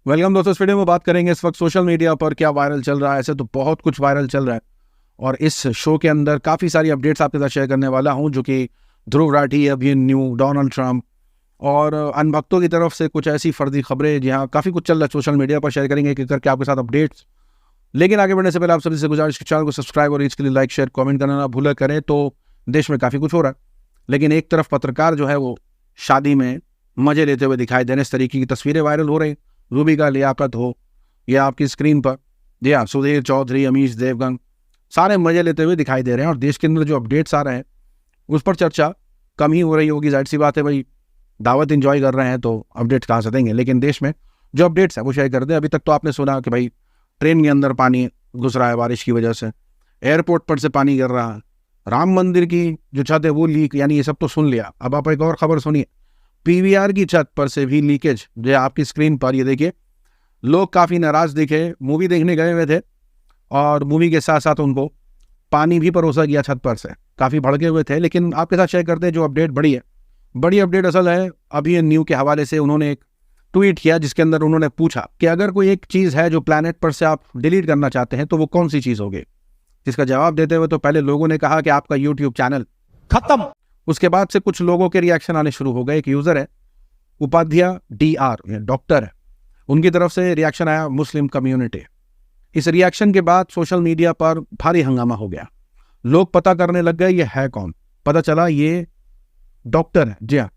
Welcome दोस्तों। इस video में बात करेंगे इस वक्त सोशल मीडिया पर क्या वायरल चल रहा है। ऐसे तो बहुत कुछ वायरल चल रहा है और इस शो के अंदर काफ़ी सारी अपडेट्स आपके साथ शेयर करने वाला हूं, जो कि ध्रुव राठी, अभिमन्यु, डोनाल्ड ट्रंप और अनभक्तों की तरफ से कुछ ऐसी फर्जी खबरें, जहां काफ़ी कुछ चल रहा है सोशल मीडिया पर। शेयर करेंगे एक करके आपके साथ अपडेट्स। लेकिन आगे बढ़ने से पहले आप सभी से गुजारिश, चैनल को सब्सक्राइब और इसके लिए लाइक, शेयर, कमेंट करना ना भूला करें। तो देश में काफ़ी कुछ हो रहा है, लेकिन एक तरफ पत्रकार जो है वो शादी में मजे लेते हुए दिखाई देने इस तरीके की तस्वीरें वायरल हो रही। रूबी का लियाकत हो या आपकी स्क्रीन पर, जी हाँ, सुधीर चौधरी, अमीश देवगन, सारे मजे लेते हुए दिखाई दे रहे हैं। और देश के अंदर जो अपडेट्स आ रहे हैं उस पर चर्चा कम ही हो रही होगी। जाहिर सी बात है भाई, दावत एंजॉय कर रहे हैं तो अपडेट्स कहाँ से देंगे। लेकिन देश में जो अपडेट्स है वो शेयर कर दें। अभी तक तो आपने सुना कि भाई ट्रेन के अंदर पानी घुस रहा है बारिश की वजह से, एयरपोर्ट पर से पानी गिर रहा है, राम मंदिर की जो छत है वो लीक, यानी ये सब तो सुन लिया। अब आप एक और खबर सुनिए, पीवीआर की छत पर से भी लीकेज। जो आपकी स्क्रीन पर ये देखिए, लोग काफ़ी नाराज दिखे, मूवी देखने गए हुए थे और मूवी के साथ साथ उनको पानी भी परोसा गया छत पर से, काफ़ी भड़के हुए थे। लेकिन आपके साथ शेयर करते हैं जो अपडेट बड़ी है। बड़ी अपडेट असल है अभिमन्यु के हवाले से। उन्होंने एक ट्वीट किया जिसके अंदर उन्होंने पूछा कि अगर कोई एक चीज़ है जो प्लैनेट पर से आप डिलीट करना चाहते हैं तो वो कौन सी चीज़ होगी। जिसका जवाब देते हुए तो पहले लोगों ने कहा कि आपका यूट्यूब चैनल खत्म। उसके बाद से कुछ लोगों के रिएक्शन आने शुरू हो गए। एक यूज़र है उपाध्याय DR, डॉक्टर है, उनकी तरफ से रिएक्शन आया, मुस्लिम कम्युनिटी। इस रिएक्शन के बाद सोशल मीडिया पर भारी हंगामा हो गया। लोग पता करने लग गए ये है कौन। पता चला ये डॉक्टर है। जी हाँ,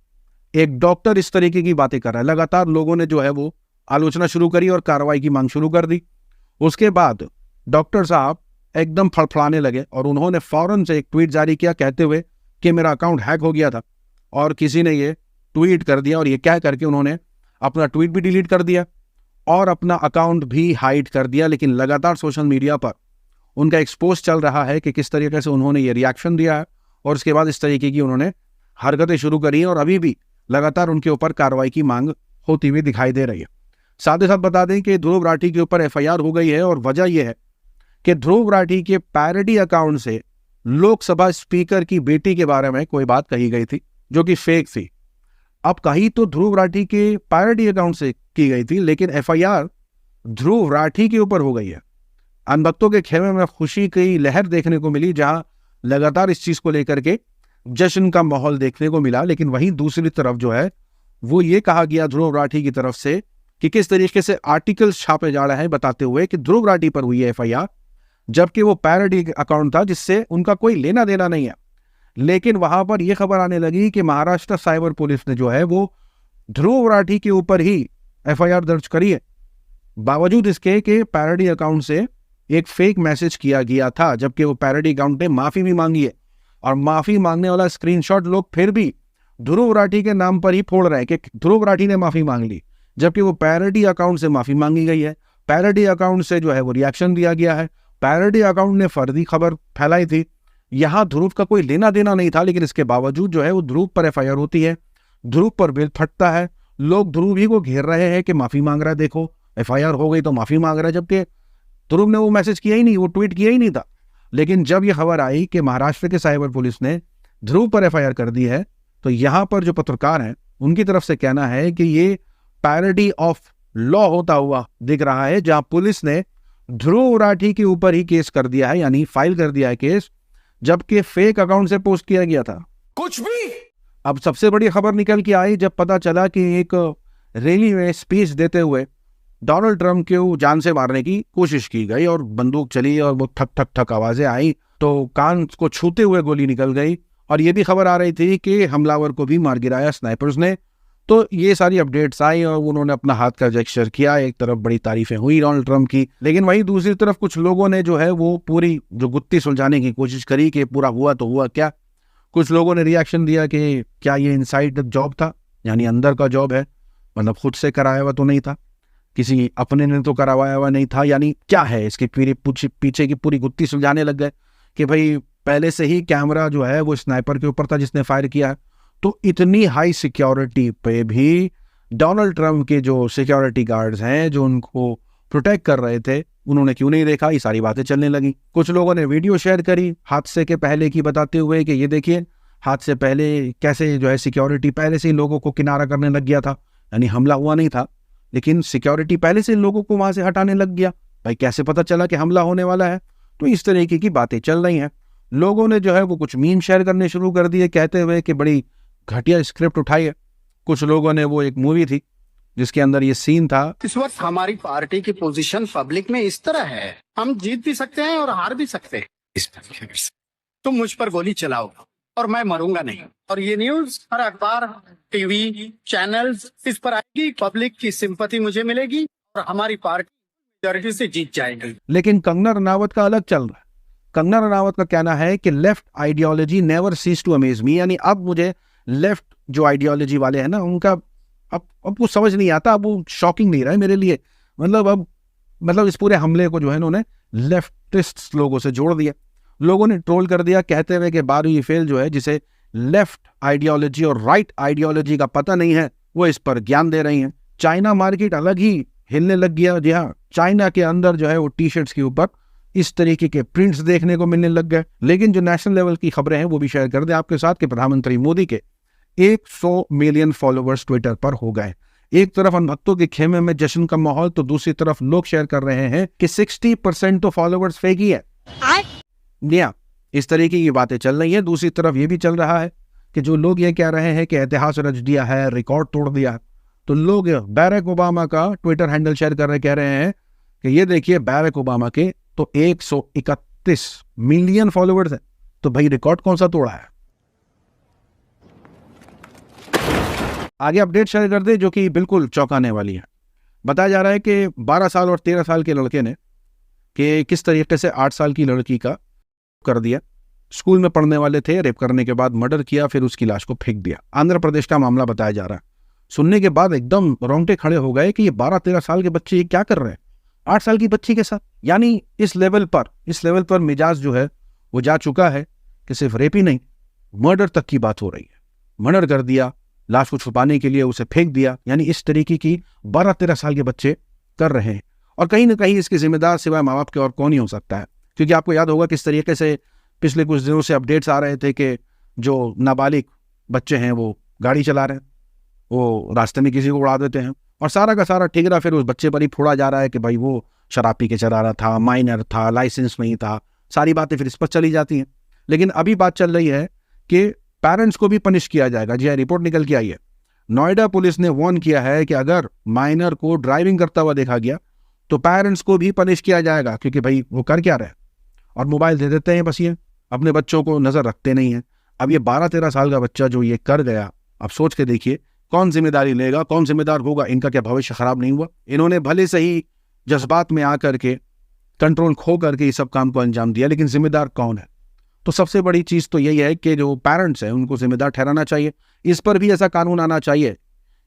एक डॉक्टर इस तरीके की बातें कर रहा है। लगातार लोगों ने जो है वो आलोचना शुरू करी और कार्रवाई की मांग शुरू कर दी। उसके बाद डॉक्टर साहब एकदम फड़फड़ाने लगे और उन्होंने फौरन से एक ट्वीट जारी किया कहते हुए कि मेरा अकाउंट हैक हो गया था और किसी ने ये ट्वीट कर दिया। और ये कह करके उन्होंने अपना ट्वीट भी डिलीट कर दिया और अपना अकाउंट भी हाइड कर दिया। लेकिन लगातार सोशल मीडिया पर उनका एक्सपोज चल रहा है कि किस तरीके से उन्होंने ये रिएक्शन दिया है और उसके बाद इस तरीके की उन्होंने हरकतें शुरू करी हैं और अभी भी लगातार उनके ऊपर कार्रवाई की मांग होती हुई दिखाई दे रही है। साथ ही साथ बता दें कि ध्रुव राठी के ऊपर FIR हो गई है और वजह यह है कि ध्रुव राठी के पैरोडी अकाउंट से लोकसभा स्पीकर की बेटी के बारे में कोई बात कही गई थी जो कि फेक थी। अब कही तो ध्रुव राठी के पैरोडी अकाउंट से की गई थी, लेकिन FIR ध्रुव राठी के ऊपर हो गई है। अनभक्तों के खेमे में खुशी की लहर देखने को मिली, जहां लगातार इस चीज को लेकर के जश्न का माहौल देखने को मिला। लेकिन वहीं दूसरी तरफ जो है वो ये कहा गया ध्रुव राठी की तरफ से कि किस तरीके से आर्टिकल्स छापे जा रहे हैं, बताते हुए कि ध्रुव राठी पर हुई है FIR, जबकि वो पैरोडी अकाउंट था जिससे उनका कोई लेना देना नहीं है। लेकिन वहां पर यह खबर आने लगी कि महाराष्ट्र साइबर पुलिस ने जो है वो ध्रुव राठी के ऊपर ही FIR दर्ज करी है, बावजूद इसके कि पैरोडी अकाउंट से एक फेक मैसेज किया गया था, जबकि वो पैरोडी अकाउंट ने माफी भी मांगी है। और माफी मांगने वाला स्क्रीनशॉट लोग फिर भी ध्रुव राठी के नाम पर ही फोड़ रहे हैं कि ध्रुव राठी ने माफी मांग ली, जबकि वो पैरोडी अकाउंट से माफी मांगी गई है। पैरोडी अकाउंट से जो है वो रिएक्शन दिया गया है। पैरोडी अकाउंट ने फर्जी खबर फैलाई थी। यहाँ ध्रुव का कोई लेना देना नहीं था, लेकिन इसके बावजूद जो है वो ध्रुव पर FIR होती है, ध्रुव पर बिल फटता है। लोग ध्रुव ही को घेर रहे हैं कि माफी मांग रहा है, देखो FIR हो गई तो माफी मांग रहा है, जबकि ध्रुव ने वो मैसेज किया ही नहीं, वो ट्वीट किया ही नहीं था। लेकिन जब ये खबर आई कि महाराष्ट्र के साइबर पुलिस ने ध्रुव पर FIR कर दी है, तो यहाँ पर जो पत्रकार हैं उनकी तरफ से कहना है कि ये पैरोडी ऑफ लॉ होता हुआ दिख रहा है, जहां पुलिस ने ध्रुव राठी के ऊपर ही केस कर दिया है, यानी फाइल कर दिया है केस, जबकि फेक अकाउंट से पोस्ट किया गया था कुछ भी। अब सबसे बड़ी खबर निकल के आई जब पता चला कि एक रैली में स्पीच देते हुए डोनाल्ड ट्रंप को जान से मारने की कोशिश की गई और बंदूक चली और वो ठक ठक ठक आवाजें आई तो कान को छूते हुए गोली निकल गई। और ये भी खबर आ रही थी कि हमलावर को भी मार गिराया स्नाइपर्स ने। तो ये सारी अपडेट्स आई और उन्होंने अपना हाथ का जेस्चर किया। एक तरफ बड़ी तारीफें हुई डोनाल्ड ट्रंप की, लेकिन वहीं दूसरी तरफ कुछ लोगों ने जो है वो पूरी जो गुत्थी सुलझाने की कोशिश करी कि पूरा हुआ तो हुआ क्या। कुछ लोगों ने रिएक्शन दिया कि क्या ये इनसाइड जॉब था, यानी अंदर का जॉब है, मतलब खुद से कराया हुआ तो नहीं था, किसी अपने ने तो करवाया हुआ नहीं था, यानी क्या है इसके पीछे की पूरी गुत्थी सुलझाने लग गए कि भाई पहले से ही कैमरा जो है वो स्नाइपर के ऊपर था जिसने फायर किया। तो इतनी हाई सिक्योरिटी पे भी डोनाल्ड ट्रंप के जो सिक्योरिटी गार्ड्स हैं जो उनको प्रोटेक्ट कर रहे थे, उन्होंने क्यों नहीं देखा। ये सारी बातें चलने लगी। कुछ लोगों ने वीडियो शेयर करी हादसे के पहले की, बताते हुए कि ये देखिए हादसे पहले कैसे जो है सिक्योरिटी पहले से ही लोगों को किनारा करने लग गया था, यानी हमला हुआ नहीं था, लेकिन सिक्योरिटी पहले से लोगों को वहां से हटाने लग गया। भाई कैसे पता चला कि हमला होने वाला है? तो इस तरीके की बातें चल रही हैं। लोगों ने जो है वो कुछ मीम शेयर करने शुरू कर दिए कहते हुए कि बड़ी घटिया स्क्रिप्ट उठाई है। कुछ लोगों ने, वो एक मूवी थी जिसके अंदर ये सीन था। इस वक्त हमारी पार्टी की पोजीशन पब्लिक में इस तरह है, हम जीत भी सकते हैं और हार भी सकते हैं। तुम मुझ पर गोली चलाओ और मैं मरूंगा नहीं, और ये न्यूज हर अखबार, टीवी चैनल्स इस पर आएगी, पब्लिक की सिंपैथी मुझे मिलेगी और हमारी पार्टी मेजॉरिटी से जीत जाएगी। लेकिन कंगना रनावत का अलग चल रहा है। कंगना रनावत का कहना है कि left ideology never cease to amaze me, यानी अब मुझे लेफ्ट जो आइडियोलॉजी वाले हैं ना, उनका अब कुछ समझ नहीं आता, अब वो शॉकिंग नहीं रहा है मेरे लिए। मतलब इस पूरे हमले को जो है उन्होंने लेफ्टिस्ट लोगों से जोड़ दिया। लोगों ने ट्रोल कर दिया कहते हुए कि 12वीं फेल जो है, जिसे लेफ्ट आइडियोलॉजी और राइट आइडियोलॉजी का पता नहीं है, वो इस पर ज्ञान दे रही हैं। चाइना मार्केट अलग ही हिलने लग गया। जी हाँ, चाइना के अंदर जो है वो टी शर्ट्स के ऊपर इस तरीके के प्रिंट्स देखने को मिलने लग गए। लेकिन जो नेशनल लेवल की खबरें हैं वो भी शेयर कर दें आपके साथ कि प्रधानमंत्री मोदी के 100 मिलियन फॉलोवर्स ट्विटर पर हो गए। एक तरफ अनभक्तों के खेमे में जश्न का माहौल, तो दूसरी तरफ लोग शेयर कर रहे हैं कि 60% तो फॉलोवर्स फेक ही है। इस तरीके की बातें चल रही है। दूसरी तरफ ये भी चल रहा है कि जो लोग ये कह रहे हैं कि इतिहास रच दिया है, रिकॉर्ड तोड़ दिया, तो लोग बैरक ओबामा का ट्विटर हैंडल शेयर कर रहे, कह रहे हैं कि ये देखिए बैरक ओबामा के तो 131 मिलियन फॉलोवर्स है, तो भाई रिकॉर्ड कौन सा तोड़ा है। आगे अपडेट शेयर कर दे जो कि बिल्कुल चौंकाने वाली है। बताया जा रहा है कि 12 साल और 13 साल के लड़के ने कि किस तरीके से 8 साल की लड़की का कर दिया। स्कूल में पढ़ने वाले थे, रेप करने के बाद मर्डर किया, फिर उसकी लाश को फेंक दिया। आंध्र प्रदेश का मामला बताया जा रहा है। सुनने के बाद एकदम रोंगटे खड़े हो गए कि ये 12-13 साल के बच्चे ये क्या कर रहे हैं 8 साल की बच्ची के साथ। यानी इस लेवल पर मिजाज जो है वो जा चुका है कि सिर्फ रेप ही नहीं, मर्डर तक की बात हो रही है। मर्डर कर दिया, लाश को छुपाने के लिए उसे फेंक दिया। यानी इस तरीके की 12-13 साल के बच्चे कर रहे हैं। और कहीं ना कहीं इसके जिम्मेदार सिवाय माँ बाप के और कौन ही हो सकता है, क्योंकि आपको याद होगा किस तरीके से पिछले कुछ दिनों से अपडेट्स आ रहे थे कि जो नाबालिग बच्चे हैं वो गाड़ी चला रहे हैं, वो रास्ते में किसी को उड़ा देते हैं, और सारा का सारा ठिकरा फिर उस बच्चे पर ही फोड़ा जा रहा है कि भाई वो शराब पी के चला रहा था, माइनर था, लाइसेंस नहीं था, सारी बातें फिर इस पर चली जाती हैं। लेकिन अभी बात चल रही है कि पेरेंट्स को भी पनिश किया जाएगा। जी हाँ, रिपोर्ट निकल के आई है। नोएडा पुलिस ने वार्न किया है कि अगर माइनर को ड्राइविंग करता हुआ देखा गया तो पेरेंट्स को भी पनिश किया जाएगा, क्योंकि भाई वो कर क्या रहे हैं, और मोबाइल दे देते हैं, बस ये अपने बच्चों को नजर रखते नहीं है। अब ये 12-13 साल का बच्चा जो ये कर गया, अब सोच के देखिए कौन जिम्मेदारी लेगा, कौन जिम्मेदार होगा। इनका क्या भविष्य खराब नहीं हुआ? इन्होंने भले से ही जज्बात में आकर के कंट्रोल खो करके इस सब काम को अंजाम दिया, लेकिन जिम्मेदार कौन है? तो सबसे बड़ी चीज तो यही है कि जो पेरेंट्स हैं उनको जिम्मेदार ठहराना चाहिए। इस पर भी ऐसा कानून आना चाहिए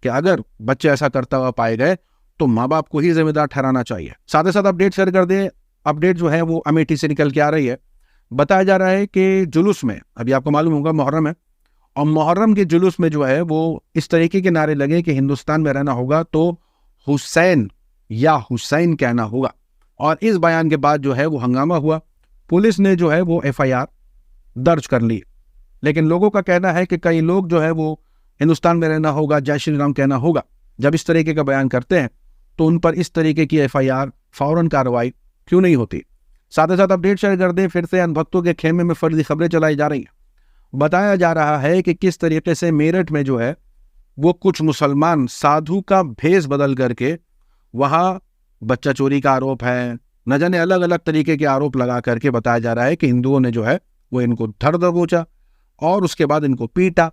कि अगर बच्चे ऐसा करता हुआ पाए गए तो माँ बाप को ही जिम्मेदार ठहराना चाहिए। साथ ही साथ अपडेट शेयर कर दें। अपडेट जो है वो अमेठी से निकल के आ रही है। बताया जा रहा है कि जुलूस में, अभी आपको मालूम होगा मुहर्रम है, और मुहर्रम के जुलूस में जो है वो इस तरीके के नारे लगे कि हिंदुस्तान में रहना होगा तो हुसैन या हुसैन कहना होगा। और इस बयान के बाद जो है वो हंगामा हुआ। पुलिस ने जो है वो FIR दर्ज कर ली। लेकिन लोगों का कहना है कि कई लोग जो है वो हिंदुस्तान में रहना होगा, जय श्री राम कहना होगा, जब इस तरीके का बयान करते हैं तो उन पर इस तरीके की FIR फौरन कार्रवाई क्यों नहीं होती। साथ ही साथ अपडेट शेयर कर दें। फिर से अनभक्तों के खेमे में फर्जी खबरें चलाई जा रही हैं। बताया जा रहा है कि किस तरीके से मेरठ में जो है वो कुछ मुसलमान साधु का भेष बदल करके वहां बच्चा चोरी का आरोप है, न जाने अलग अलग तरीके के आरोप लगा करके बताया जा रहा है कि हिंदुओं ने जो है वो इनको धर दबोचा और उसके बाद इनको पीटा,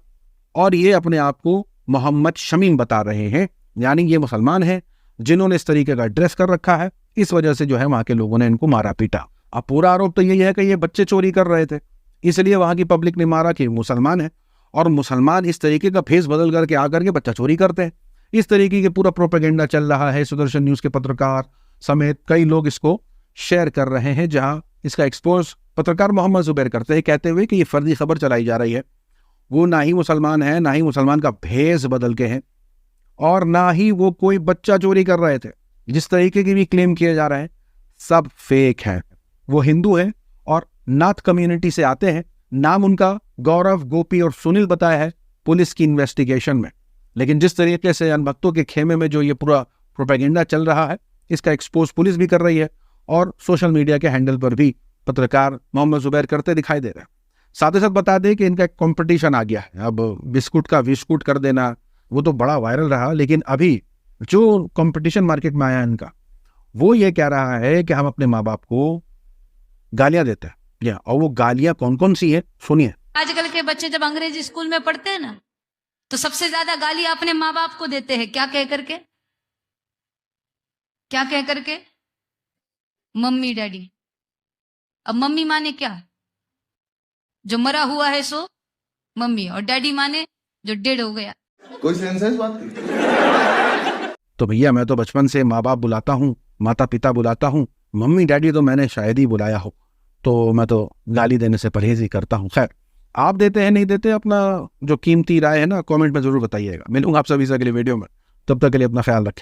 और ये अपने आप को मोहम्मद शमीम बता रहे हैं। यानी ये मुसलमान हैं जिन्होंने इस तरीके का ड्रेस कर रखा है, इस वजह से जो है वहां के लोगों ने इनको मारा पीटा। अब पूरा आरोप तो यही है कि ये बच्चे चोरी कर रहे थे, इसलिए वहां की पब्लिक ने मारा कि मुसलमान है, और मुसलमान इस तरीके का फेस बदल करके आकर के बच्चा चोरी करते हैं। इस तरीके के पूरा प्रोपेगेंडा चल रहा है। सुदर्शन न्यूज के पत्रकार समेत कई लोग इसको शेयर कर रहे हैं, जहां इसका एक्सपोज पत्रकार मोहम्मद जुबैर करते हैं, कहते हुए कि ये फर्जी खबर चलाई जा रही है। वो ना ही मुसलमान है, ना ही मुसलमान का भेष बदल के हैं, और ना ही वो कोई बच्चा चोरी कर रहे थे। जिस तरीके की भी क्लेम किए जा रहे हैं सब फेक है। वो हिंदू है और नाथ कम्युनिटी से आते हैं। नाम उनका गौरव, गोपी और सुनील बताया है पुलिस की इन्वेस्टिगेशन में। लेकिन जिस तरीके से अनभक्तों के खेमे में जो ये पूरा प्रोपेगेंडा चल रहा है, इसका एक्सपोज पुलिस भी कर रही है और सोशल मीडिया के हैंडल पर भी पत्रकार मोहम्मद जुबैर करते दिखाई दे रहे हैं। साथ ही साथ बता दें कि इनका एक कंपटीशन आ गया है। अब बिस्कुट का विस्कुट कर देना वो तो बड़ा वायरल रहा, लेकिन अभी जो कंपटीशन मार्केट में आया इनका, वो ये कह रहा है कि हम अपने माँ बाप को गालियां देते हैं। और वो गालियां कौन कौन सी है सुनिए। आजकल के बच्चे जब अंग्रेजी स्कूल में पढ़ते हैं ना, तो सबसे ज्यादा गाली अपने माँ बाप को देते हैं। क्या कह करके? क्या कह करके? Mummy daddy. अब मम्मी माने क्या? जो मरा हुआ है सो मम्मी, और डैडी माने जो डेड हो गया। कोई सेंस है इस बात की? तो भैया मैं तो बचपन से माँ बाप बुलाता हूँ, माता पिता बुलाता हूँ, मम्मी डैडी तो मैंने शायद ही बुलाया हो, तो मैं तो गाली देने से परहेज ही करता हूँ। खैर, आप देते हैं नहीं देते, अपना जो कीमती राय है ना कमेंट में जरूर बताइएगा। मिलूंगा आप सभी से अगले वीडियो में, तब तक के लिए अपना ख्याल रखें।